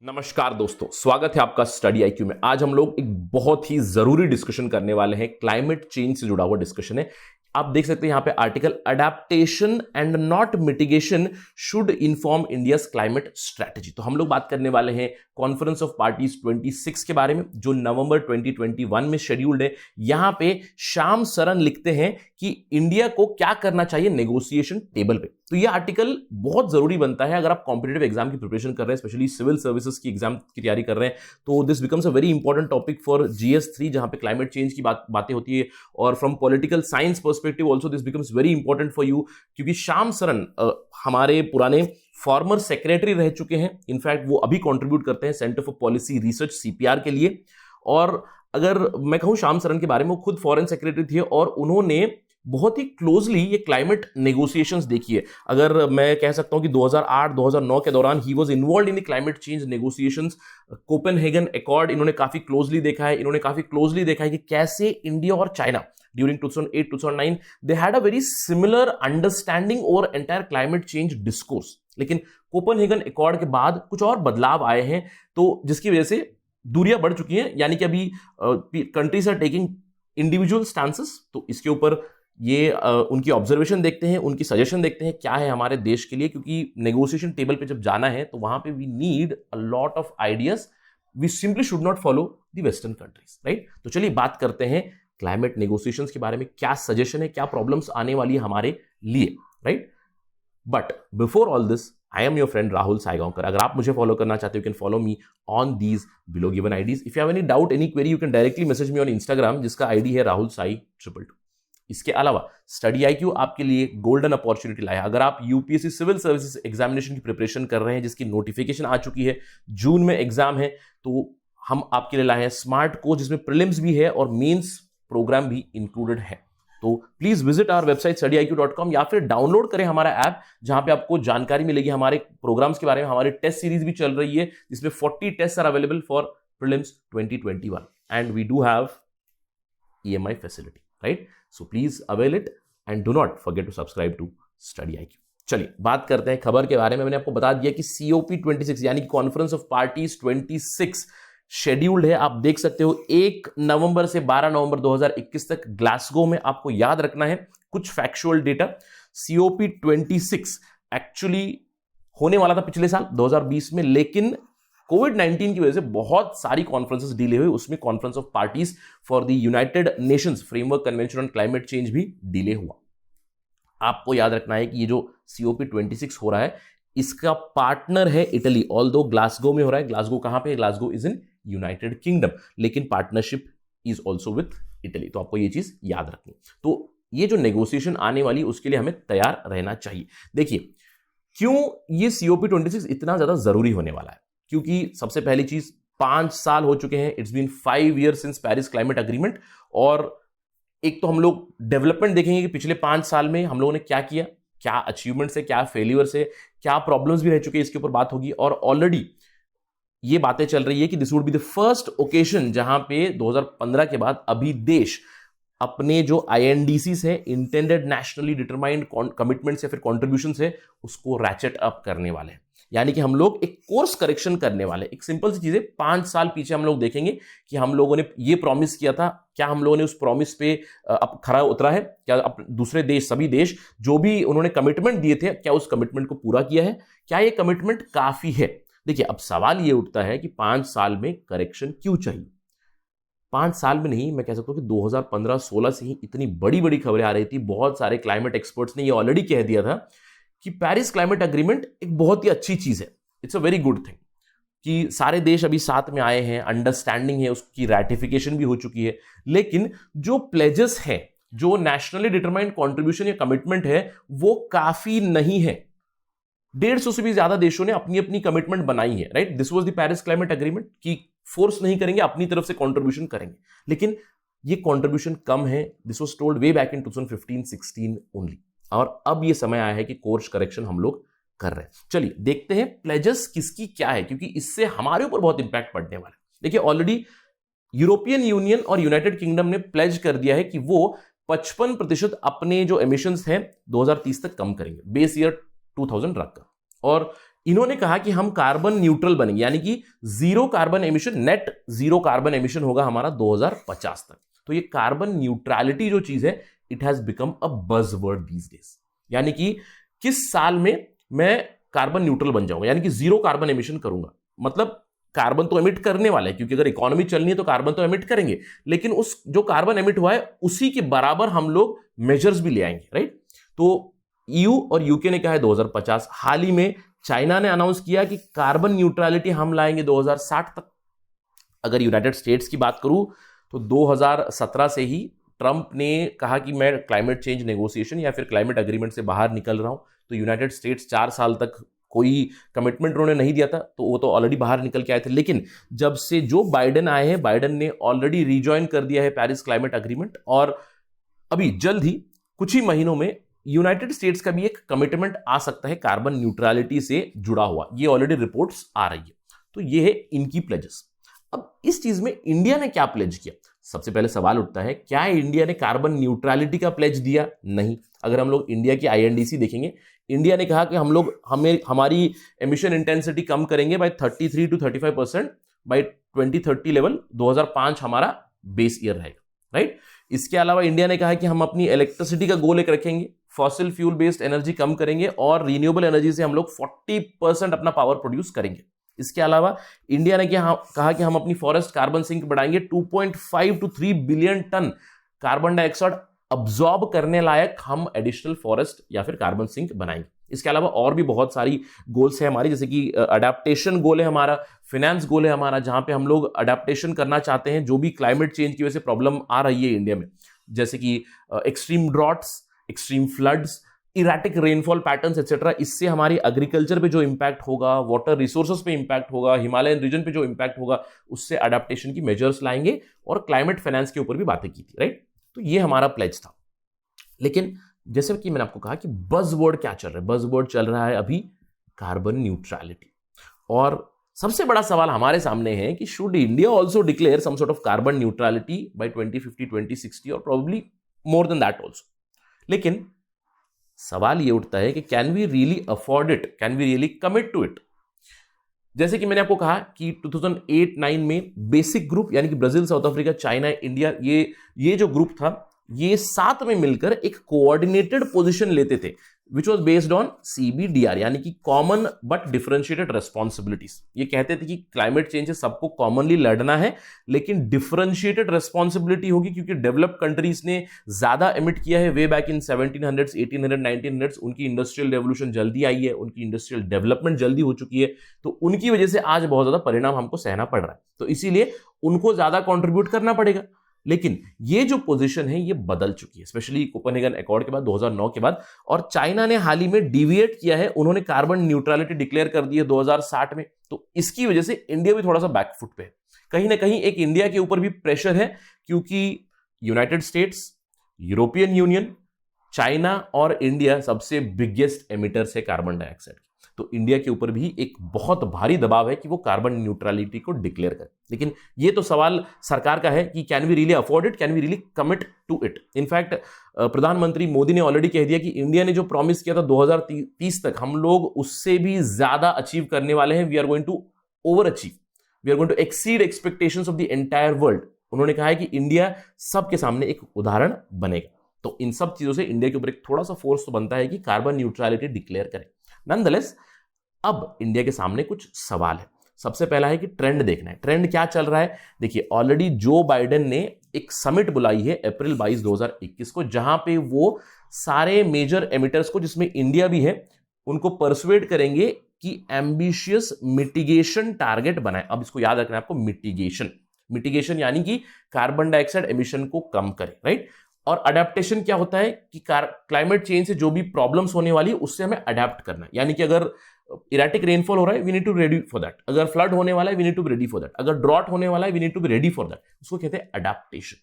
नमस्कार दोस्तों, स्वागत है आपका स्टडी आईक्यू में। आज हम लोग एक बहुत ही जरूरी डिस्कशन करने वाले हैं। क्लाइमेट चेंज से जुड़ा हुआ डिस्कशन है। आप देख सकते हैं यहां पे article, adaptation and not mitigation should inform India's climate strategy. तो हम लोग बात करने वाले हैं कॉन्फ्रेंस ऑफ पार्टीज 26 के बारे में, जो नवंबर 2021 में शेड्यूल्ड है। यहां पे श्याम सरन लिखते हैं कि इंडिया को क्या करना चाहिए नेगोशिएशन टेबल पे। तो ये आर्टिकल बहुत जरूरी बनता है अगर आप कॉम्पिटिटिव एग्जाम की प्रिपरेशन कर रहे हैं, स्पेशली सिविल सर्विसेज की एग्जाम की तैयारी कर रहे हैं। तो this becomes a very important topic for GS3, जहां पे क्लाइमेट चेंज की बातें होती है। और from political science perspective also this becomes very important for you, क्योंकि श्याम सरन हमारे पुराने फॉर्मर सेक्रेटरी रह चुके हैं। इनफैक्ट वो अभी कंट्रीब्यूट करते हैं centre for policy research CPR के लिए। और अगर मैं कहूं श्याम सरन के बारे में, वो खुद फॉरेन सेक्रेटरी थे और उन्होंने बहुत ही क्लोजली ये क्लाइमेट नेगोशिएशंस देखी है। अगर मैं कह सकता हूं कि 2008-2009 के दौरान he was involved in the climate change negotiations. Copenhagen accord इन्होंने काफी क्लोजली देखा है। इन्होंने काफी क्लोजली देखा है कि कैसे इंडिया और China during 2008-2009 they had a very similar understanding over entire climate change discourse. लेकिन कोपेनहेगन अकॉर्ड के बाद कुछ और बदलाव आए हैं, तो जिसकी वजह से दूरियां बढ़ चुकी हैं। यानी कि अभी countries are taking individual stances. तो इसके ऊपर ये उनकी ऑब्जर्वेशन देखते हैं, उनकी सजेशन देखते हैं क्या है हमारे देश के लिए, क्योंकि नेगोशिएशन टेबल पे जब जाना है तो वहां पे we need a lot of ideas. We simply should not follow the western countries, right. तो चलिए बात करते हैं क्लाइमेट नेगोशिएशंस के बारे में, क्या सजेशन है, क्या प्रॉब्लम्स आने वाली है हमारे लिए, right. But before all this, I am your friend Rahul Saigaonkar. अगर आप मुझे फॉलो करना चाहते हो, you can follow me on these below given IDs. If you have any doubt, any query, you can directly message me on Instagram, जिसका ID है राहुल साई 222। इसके अलावा स्टडी आईक्यू आपके लिए गोल्डन अपॉर्चुनिटी लाया। अगर आप यूपीएससी सिविल सर्विसेज एग्जामिनेशन की प्रिपरेशन कर रहे हैं, जिसकी नोटिफिकेशन आ चुकी है, जून में एग्जाम है, तो हम आपके लिए लाए हैं स्मार्ट कोच, जिसमें प्रीलिम्स भी है और मेंस प्रोग्राम भी इंक्लूडेड है। तो please visit our website studiiq.com, या फिर डाउनलोड करें हमारा ऐप, जहां पे आपको जानकारी मिलेगी हमारे प्रोग्राम्स के बारे में। हमारी टेस्ट सीरीज भी चल रही है, जिसमें 40 test are available for prelims 2021 and we do have EMI facility, right. So please avail it and do not forget to subscribe to Study IQ. चलिए बात करते हैं खबर के बारे में। मैंने आपको बता दिया कि COP26 यानी कॉन्फ्रेंस ऑफ पार्टीज 26 शेड्यूल्ड है। आप देख सकते हो 1 नवंबर से 12 नवंबर 2021 तक ग्लासगो में। आपको याद रखना है कुछ फैक्चुअल डेटा। COP26 एक्चुअली होने वाला था पिछले साल 2020 में, लेकिन कोविड-19 की वजह से बहुत सारी कॉन्फ्रेंसेस डिले हुई। उसमें conference of parties for the United Nations framework convention on climate change भी डिले हुआ। आपको याद रखना है कि ये जो COP26 हो रहा है, इसका पार्टनर है इटली। ऑल्दो ग्लासगो में हो रहा है। ग्लासगो कहां पे है? Glasgow is in United Kingdom, लेकिन partnership is also with Italy. तो आपको ये चीज याद रखनी। तो ये जो नेगोशिएशन आने वाली, उसके लिए हमें तैयार रहना चाहिए। देखिए क्यों ये COP26 इतना ज्यादा जरूरी होने वाला है, क्योंकि सबसे पहली चीज 5 साल हो चुके हैं। It's been 5 years since Paris climate agreement. और एक तो हम लोग डेवलपमेंट देखेंगे कि पिछले 5 साल में हम लोगों ने क्या किया, क्या अचीवमेंट्स है, क्या फेलियर्स है, क्या प्रॉब्लम्स भी रह चुके हैं, इसके ऊपर बात होगी। और ऑलरेडी ये बातें चल रही है कि this would be the first occasion जहां पे 2015 के बाद अभी देश अपने जो INDCs है, इंटेंडेड नेशनली डिटरमाइंड कमिटमेंट्स या फिर कॉन्ट्रीब्यूशंस है, उसको रैचेट अप करने वाले हैं। यानी कि हम लोग एक कोर्स करेक्शन करने वाले। एक सिंपल सी चीज है, 5 साल पीछे हम लोग देखेंगे कि हम लोगों ने ये प्रॉमिस किया था, क्या हम लोगों ने उस प्रॉमिस पे अब खरा उतरा है? क्या दूसरे देश, सभी देश जो भी उन्होंने कमिटमेंट दिए थे, क्या उस कमिटमेंट को पूरा किया है? क्या ये कमिटमेंट काफी है? देखिए अब सवाल ये उठता है कि 5 साल में करेक्शन क्यों चाहिए? 5 साल में नहीं, मैं कह सकता हूं कि 2015-16 से ही इतनी बड़ी बड़ी खबरें आ रही थी। बहुत सारे क्लाइमेट एक्सपर्ट्स ने ये ऑलरेडी कह दिया था कि पेरिस क्लाइमेट अग्रीमेंट एक बहुत ही अच्छी चीज है। It's a very good thing कि सारे देश अभी साथ में आए हैं, अंडरस्टैंडिंग है, उसकी रैटिफिकेशन भी हो चुकी है। लेकिन जो प्लेजेस हैं, जो नेशनली डिटरमाइंड कॉन्ट्रीब्यूशन या कमिटमेंट है, वो काफी नहीं है। 150 से भी ज्यादा देशों ने अपनी अपनी कमिटमेंट बनाई है, right. This was the Paris climate agreement कि फोर्स नहीं करेंगे, अपनी तरफ से कॉन्ट्रीब्यूशन करेंगे। लेकिन ये कॉन्ट्रीब्यूशन कम है। This was told way back in 2015-16 only. और अब ये समय आया है कि कोर्स करेक्शन हम लोग कर रहे हैं। चलिए देखते हैं प्लेजेस किसकी क्या है, क्योंकि इससे हमारे ऊपर बहुत इंपैक्ट पड़ने वाला है। देखिए ऑलरेडी यूरोपियन यूनियन और यूनाइटेड किंगडम ने प्लेज कर दिया है कि वो 55% अपने जो एमिशंस हैं 2030 तक कम करेंगे, बेस ईयर 2000 रखकर। और इन्होंने कहा कि हम कार्बन न्यूट्रल बनेंगे, यानी कि zero carbon emission, net zero carbon emission होगा हमारा 2050 तक। तो ये कार्बन न्यूट्रलिटी जो चीज है, it has become a buzzword these days, यानी कि किस साल में मैं कार्बन न्यूट्रल बन जाऊंगा, यानी कि जीरो कार्बन एमिशन करूंगा। मतलब कार्बन तो एमिट करने वाला है, क्योंकि अगर इकोनॉमी चलनी है तो कार्बन तो एमिट करेंगे, लेकिन उस जो कार्बन एमिट हुआ है उसी के बराबर हम लोग मेजर्स भी ले आएंगे, राइट। तो ईयू और यूके ने कहा है 2050। हाल ही में चाइना ने अनाउंस किया कि कार्बन न्यूट्रलिटी हम लाएंगे 2060 तक। अगर यूनाइटेड स्टेट्स की बात करूं तो 2017 से ही ट्रंप ने कहा कि मैं क्लाइमेट चेंज नेगोशिएशन या फिर क्लाइमेट एग्रीमेंट से बाहर निकल रहा हूं। तो यूनाइटेड स्टेट्स 4 साल तक कोई कमिटमेंट उन्होंने नहीं दिया था, तो वो तो ऑलरेडी बाहर निकल के आए थे। लेकिन जब से जो बाइडेन आए हैं, बाइडेन ने ऑलरेडी रिजॉइन कर दिया है पेरिस क्लाइमेट एग्रीमेंट, और अभी जल्द ही कुछ ही महीनों में यूनाइटेड स्टेट्स का भी एक कमिटमेंट आ सकता है कार्बन न्यूट्रलिटी से जुड़ा हुआ। ये ऑलरेडी रिपोर्ट्स आ रही है। तो ये है इनकी प्लेजेस। अब इस चीज में इंडिया ने क्या प्लेज किया? सबसे पहले सवाल उठता है, क्या इंडिया ने कार्बन न्यूट्रलिटी का प्लेज दिया? नहीं। अगर हम लोग इंडिया की आईएनडीसी देखेंगे, इंडिया ने कहा कि हमारी एमिशन इंटेंसिटी कम करेंगे बाय 33 to 35% बाय 2030 लेवल। 2005 हमारा बेस ईयर रहेगा, राइट। इसके अलावा इंडिया ने कहा कि हम अपनी इलेक्ट्रिसिटी का गोल एक रखेंगे, फॉसिल फ्यूल बेस्ड एनर्जी कम करेंगे और रिन्यूएबल एनर्जी से हम लोग 40% अपना पावर प्रोड्यूस करेंगे। इसके अलावा इंडिया ने कहा कि हम अपनी फॉरेस्ट कार्बन सिंक बढ़ाएंगे, 2.5 to 3 billion tonne carbon dioxide absorb करने लायक हम एडिशनल फॉरेस्ट या फिर कार्बन सिंक बनाएंगे। इसके अलावा और भी बहुत सारी गोल्स है हमारी, जैसे कि अडेप्टेशन गोल है हमारा, फिनेंस गोल है हमारा, जहां पे हम लोग अडेप्टेशन करना चाहते हैं जो भी क्लाइमेट चेंज की वजह से प्रॉब्लम आ रही है इंडिया में, जैसे कि extreme droughts, extreme floods, erratic rainfall patterns etcetera. इससे हमारी एग्रीकल्चर पे जो इंपैक्ट होगा, वाटर रिसोर्सेज पे इंपैक्ट होगा, हिमालयन रीजन पे जो इंपैक्ट होगा, उससे अडेप्टेशन की मेजर्स लाएंगे और क्लाइमेट फाइनेंस के ऊपर भी बातें की थी, राइट। तो ये हमारा प्लेज था। लेकिन जैसे कि मैंने आपको कहा कि बज़वर्ड क्या चल रहा है, बज़वर्ड चल रहा है अभी कार्बन न्यूट्रलिटी। और सबसे बड़ा सवाल हमारे सामने है कि should India also declare some sort of carbon neutrality by 2050, 2060 और probably more than that also. लेकिन सवाल ये उठता है कि can we really afford it, can we really commit to it. जैसे कि मैंने आपको कहा कि 2008-9 में बेसिक ग्रुप, यानी कि Brazil, south Africa, China, India, ये जो ग्रुप था, ये साथ में मिलकर एक कोऑर्डिनेटेड पोजीशन लेते थे, which was based on CBDR, यानी कि कॉमन बट डिफरेंशिएटेड रेस्पॉन्सिबिलिटीज। ये कहते थे कि क्लाइमेट चेंज से सबको कॉमनली लड़ना है, लेकिन डिफरेंशिएटेड रेस्पॉन्सिबिलिटी होगी, क्योंकि डेवलप्ड कंट्रीज ने ज्यादा एमिट किया है way back in 1700s, 1800s, 1900s। उनकी इंडस्ट्रियल रेवोल्यूशन जल्दी आई है, उनकी इंडस्ट्रियल डेवलपमेंट जल्दी हो चुकी है, तो उनकी वजह से आज बहुत ज्यादा परिणाम हमको सहना पड़ रहा है। तो इसीलिए उनको ज्यादा कॉन्ट्रीब्यूट करना पड़ेगा। लेकिन ये जो पोजीशन है ये बदल चुकी है, स्पेशली कोपेनहेगन अकॉर्ड के बाद, 2009 के बाद। और चाइना ने हाल ही में डिविएट किया है, उन्होंने कार्बन न्यूट्रलिटी डिक्लेयर कर दी है 2060 में। तो इसकी वजह से इंडिया भी थोड़ा सा बैकफुट पे है। कहीं ना कहीं एक इंडिया के ऊपर भी प्रेशर है, क्योंकि United states, European union, China और इंडिया सबसे बिगेस्ट एमिटर्स है कार्बन डाइऑक्साइड। तो इंडिया के ऊपर भी एक बहुत भारी दबाव है कि वो कार्बन न्यूट्रलिटी को डिक्लेयर करे। लेकिन ये तो सवाल सरकार का है कि can we really afford it, can we really commit to it. In fact प्रधानमंत्री मोदी ने ऑलरेडी कह दिया कि इंडिया ने जो प्रॉमिस किया था 2030 तक, हम लोग उससे भी ज्यादा अचीव करने वाले हैं। We are going to over achieve, we are going to exceed expectations of the entire world. उन्होंने कहा है कि इंडिया सबके सामने एक उदाहरण बनेगा। तो इन सब चीजों से इंडिया के ऊपर एक थोड़ा सा फोर्स तो बनता है कि कार्बन न्यूट्रलिटी डिक्लेयर करें। नॉनदलेस अब इंडिया के सामने कुछ सवाल है। सबसे पहला है कि ट्रेंड देखना है, ट्रेंड क्या चल रहा है। देखिए, ऑलरेडी जो बाइडेन ने एक समिट बुलाई है अप्रैल 22, 2021 को, जहां पे वो सारे मेजर एमिटर्स को, जिसमें इंडिया भी है, उनको परसुएड करेंगे कि एम्बिशियस मिटिगेशन टारगेट बनाए। अब इसको याद रखना है आपको, मिटिगेशन यानी कि कार्बन डाइऑक्साइड एमिशन को कम करे, राइट। और अडेप्टेशन क्या होता है कि क्लाइमेट चेंज से जो भी प्रॉब्लम्स होने वाली है उससे हमें अडेप्ट करना है। यानी कि अगर इरेटिक रेनफॉल हो रहा है, we need to ready for that. अगर फ्लड होने वाला है, we need to be ready for that. अगर ड्रॉट होने वाला है, we need to be ready for that. उसको कहते हैं अडेप्टेशन।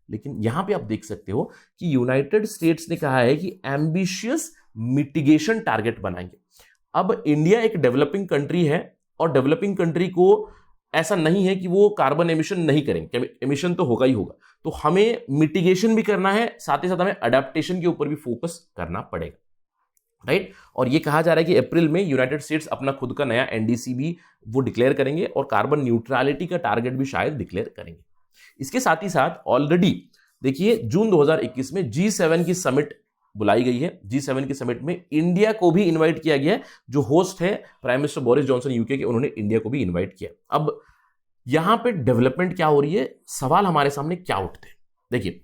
लेकिन यहां पे आप देख सकते हो कि यूनाइटेड स्टेट्स ने कहा है कि एम्बिशियस मिटिगेशन टारगेट बनाएंगे। अब इंडिया एक डेवलपिंग कंट्री है, और डेवलपिंग कंट्री को ऐसा नहीं है कि वो कार्बन एमिशन नहीं करेंगे, एमिशन तो होगा ही होगा। तो हमें मिटिगेशन भी करना है, साथ ही साथ हमें अडेप्टेशन के ऊपर भी फोकस करना पड़ेगा। राइट। और ये कहा जा रहा है कि अप्रैल में यूनाइटेड स्टेट्स अपना खुद का नया एनडीसी भी वो डिक्लेयर करेंगे और कार्बन न्यूट्रलिटी का टारगेट भी शायद डिक्लेयर करेंगे। इसके साथ ही साथ ऑलरेडी देखिए जून 2021 में G7 की समिट बुलाई गई है। G7 की समिट में इंडिया को भी इनवाइट किया गया है। जो होस्ट है prime minister Boris Johnson UK के, उन्होंने इंडिया को भी इनवाइट किया। अब यहां पे डेवलपमेंट क्या हो रही है, सवाल हमारे सामने क्या उठते हैं? देखिए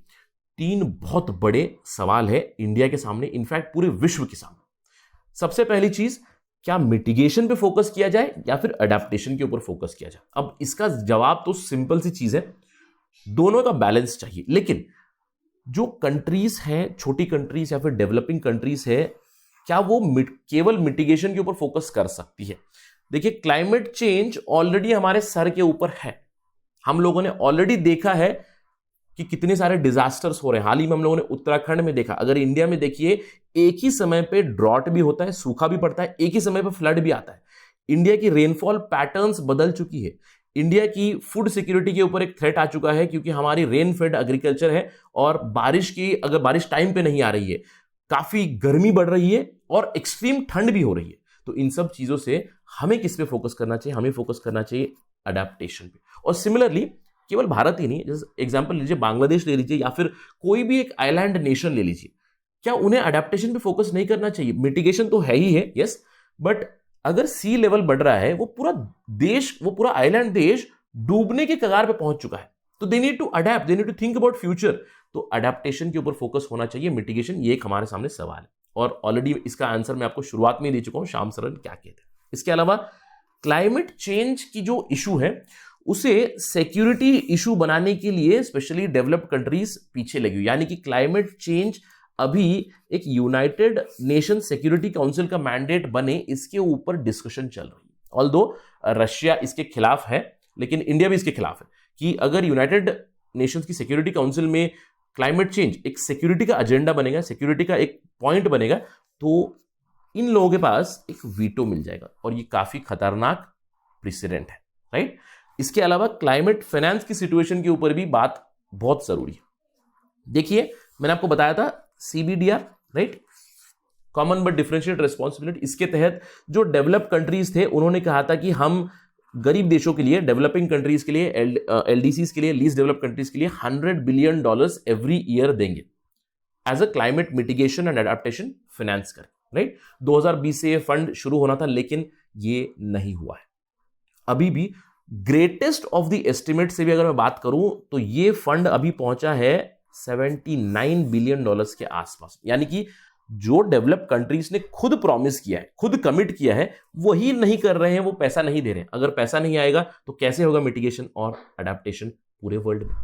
3 बहुत बड़े सवाल है इंडिया के सामने, इनफैक्ट पूरे विश्व के सामने। सबसे पहली चीज, क्या मिटिगेशन पे फोकस किया जाए या फिर अडेप्टेशन के ऊपर फोकस किया जाए? अब इसका जवाब तो सिंपल सी चीज है, दोनों का बैलेंस चाहिए। लेकिन जो कंट्रीज हैं, छोटी कंट्रीज या फिर डेवलपिंग कंट्रीज है, क्या वो केवल मिटिगेशन के ऊपर फोकस कर सकती है? देखिए क्लाइमेट चेंज ऑलरेडी हमारे सर के ऊपर है। हम लोगों ने ऑलरेडी देखा है कि कितने सारे डिजास्टर्स हो रहे हैं। हाल ही में हम लोगों ने उत्तराखंड में देखा। अगर इंडिया में देखिए, एक ही समय पे ड्रॉट भी होता है, सूखा भी पड़ता है, एक ही समय पे फ्लड भी आता है। इंडिया की रेनफॉल पैटर्न्स बदल चुकी है। इंडिया की फूड सिक्योरिटी के ऊपर एक थ्रेट आ चुका है, क्योंकि हमारी रेन फेड एग्रीकल्चर है और अगर बारिश टाइम पे नहीं आ रही है, काफी गर्मी बढ़ रही है और एक्सट्रीम ठंड भी हो रही है। तो इन सब चीजों से हमें किस पे फोकस करना चाहिए? हमें फोकस करना चाहिए अडेप्टेशन पे। और सिमिलरली केवल भारत ही नहीं, जैसे एग्जांपल लीजिए बांग्लादेश ले लीजिए या फिर कोई भी एक आइलैंड नेशन ले लीजिए, क्या उन्हें अडेप्टेशन पे फोकस नहीं करना चाहिए? मिटिगेशन तो है ही है, यस, बट अगर सी लेवल बढ़ रहा है, वो पूरा आइलैंड देश डूबने के कगार पे पहुंच चुका है, तो they need to adapt, they need to think about future. तो अडेप्टेशन के ऊपर फोकस होना चाहिए, मिटिगेशन, ये एक हमारे सामने सवाल है। और ऑलरेडी इसका आंसर मैं आपको शुरुआत में दे चुका हूं, श्याम सरन क्या कहते हैं। इसके अलावा क्लाइमेट चेंज की जो इशू है, उसे सिक्योरिटी इशू बनाने के लिए स्पेशली डेवलप्ड कंट्रीज पीछे लगी हुई, यानी कि क्लाइमेट चेंज अभी एक यूनाइटेड नेशन सिक्योरिटी काउंसिल का मैंडेट बने, इसके ऊपर डिस्कशन चल रही है। ऑल्दो रशिया इसके खिलाफ है, लेकिन इंडिया भी इसके खिलाफ है कि अगर यूनाइटेड नेशंस की सिक्योरिटी काउंसिल में क्लाइमेट चेंज एक सिक्योरिटी का एजेंडा बनेगा, सिक्योरिटी का एक पॉइंट बनेगा, तो इन लोगों के पास एक वीटो मिल जाएगा और ये काफी खतरनाक प्रेसिडेंट है, राइट। इसके अलावा क्लाइमेट फाइनेंस की सिचुएशन के ऊपर भी बात बहुत जरूरी है। देखिए मैंने आपको बताया था CBDR, right, common but differentiated responsibility. इसके तहत जो डेवलप्ड कंट्रीज थे, उन्होंने कहा था कि हम गरीब देशों के लिए, डेवलपिंग कंट्रीज के लिए, LDCs के लिए, लीस्ट डेवलप्ड कंट्रीज के लिए $100 बिलियन एवरी ईयर देंगे as a climate mitigation and adaptation finance कर, राइट। 2020 से ये फंड शुरू होना था, लेकिन ये नहीं हुआ है। अभी भी ग्रेटेस्ट ऑफ द एस्टिमेट से भी अगर मैं बात करूं, तो ये फंड अभी पहुंचा है $79 बिलियन के आसपास। यानी कि जो डेवलप्ड कंट्रीज ने खुद प्रॉमिस किया है, खुद कमिट किया है, वही नहीं कर रहे हैं, वो पैसा नहीं दे रहे हैं। अगर पैसा नहीं आएगा तो कैसे होगा मिटिगेशन और अडेप्टेशन पूरे वर्ल्ड में?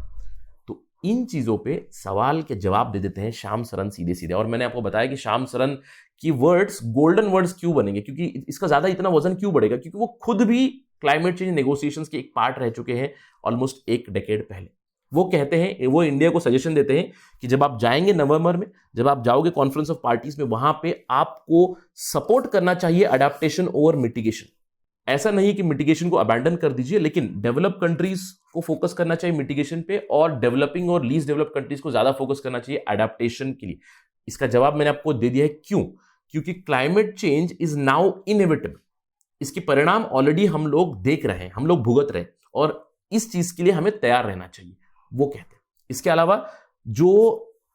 तो इन चीजों पे सवाल के जवाब दे देते हैं श्याम सरन सीधे सीधे। और मैंने आपको बताया कि श्याम सरन की वर्ड्स गोल्डन वर्ड्स क्यों बनेंगे, क्योंकि इसका ज्यादा इतना वजन क्यों बढ़ेगा, क्योंकि वो खुद भी क्लाइमेट चेंज नेगोशिएशंस के एक पार्ट रह चुके हैं ऑलमोस्ट एक डेकेड पहले। वो कहते हैं, वो इंडिया को सजेशन देते हैं कि जब आप जाएंगे नवंबर में, जब आप जाओगे कॉन्फ्रेंस ऑफ पार्टीज में, वहां पे आपको सपोर्ट करना चाहिए अडेप्टेशन ओवर मिटिगेशन। ऐसा नहीं कि मिटिगेशन को अबैंडन कर दीजिए, लेकिन डेवलप कंट्रीज को फोकस करना चाहिए मिटिगेशन पे और डेवलपिंग और लीस्ट डेवलप कंट्रीज को ज्यादा फोकस करना चाहिए अडेप्टेशन के लिए। इसका जवाब मैंने आपको दे दिया है। क्यों? क्योंकि climate change is now inevitable. इसके परिणाम ऑलरेडी हम लोग देख रहे हैं, हम लोग भुगत रहे हैं, और इस चीज के लिए हमें तैयार रहना चाहिए, वो कहते हैं। इसके अलावा जो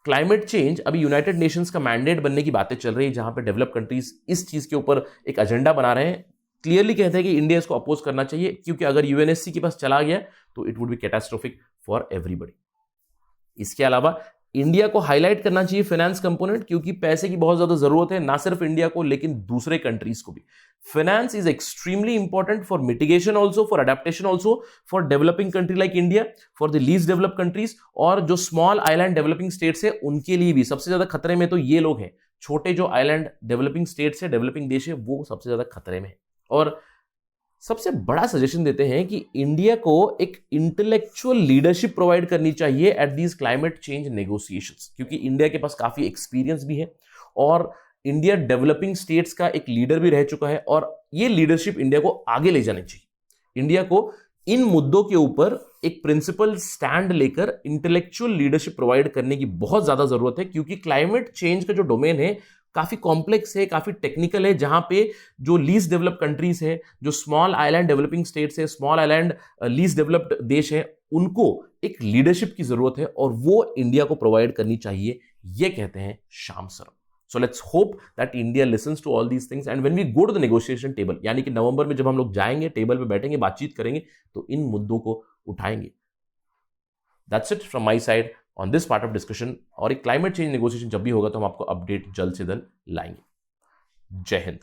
क्लाइमेट चेंज अभी यूनाइटेड नेशंस का मैंडेट बनने की बातें चल रही है, जहां पे डेवलप कंट्रीज इस चीज के ऊपर एक एजेंडा बना रहे हैं, क्लियरली कहते हैं कि इंडिया इसको अपोज करना चाहिए, क्योंकि अगर यूएनएससी के पास चला गया तो it would be catastrophic for everybody. इसके अलावा इंडिया को हाईलाइट करना चाहिए फाइनेंस कंपोनेंट, क्योंकि पैसे की बहुत ज्यादा जरूरत है, ना सिर्फ इंडिया को लेकिन दूसरे कंट्रीज को भी। Finance is extremely important for mitigation also, for adaptation also, for developing country like India, for the least developed countries, और जो स्मॉल आइलैंड डेवलपिंग स्टेट्स है उनके लिए भी। सबसे ज्यादा खतरे में तो ये लोग हैं, छोटे जो आइलैंड डेवलपिंग स्टेट्स है, डेवलपिंग देश है, वो सबसे ज्यादा खतरे में है। और सबसे बड़ा सजेशन देते हैं कि इंडिया को एक इंटेलेक्चुअल लीडरशिप प्रोवाइड करनी चाहिए at these climate change negotiations, क्योंकि इंडिया के पास काफी एक्सपीरियंस भी है और इंडिया डेवलपिंग स्टेट्स का एक लीडर भी रह चुका है, और ये लीडरशिप इंडिया को आगे ले जानी चाहिए। इंडिया को इन मुद्दों के ऊपर एक प्रिंसिपल स्टैंड लेकर इंटेलेक्चुअल लीडरशिप प्रोवाइड करने की बहुत ज्यादा जरूरत है, क्योंकि क्लाइमेट चेंज का जो डोमेन है काफी कॉम्प्लेक्स है, काफी टेक्निकल है, जहां पे जो लीस्ट डेवलप्ड कंट्रीज है, जो स्मॉल आइलैंड डेवलपिंग स्टेट्स है, स्मॉल आइलैंड लीस्ट डेवलप्ड देश है, उनको एक लीडरशिप की जरूरत है और वो इंडिया को प्रोवाइड करनी चाहिए। ये कहते हैं Shyam Saran. So let's hope that India listens to all these things and when we go to the negotiation table, यानी कि नवंबर में जब हम लोग जाएंगे, टेबल पे बैठेंगे, बातचीत करेंगे, तो इन मुद्दों को उठाएंगे। That's it from my side on this part of discussion। और एक क्लाइमेट चेंज नेगोशिएशन जब भी होगा तो हम आपको अपडेट जल्द से जल्द लाएंगे। जय हिंद।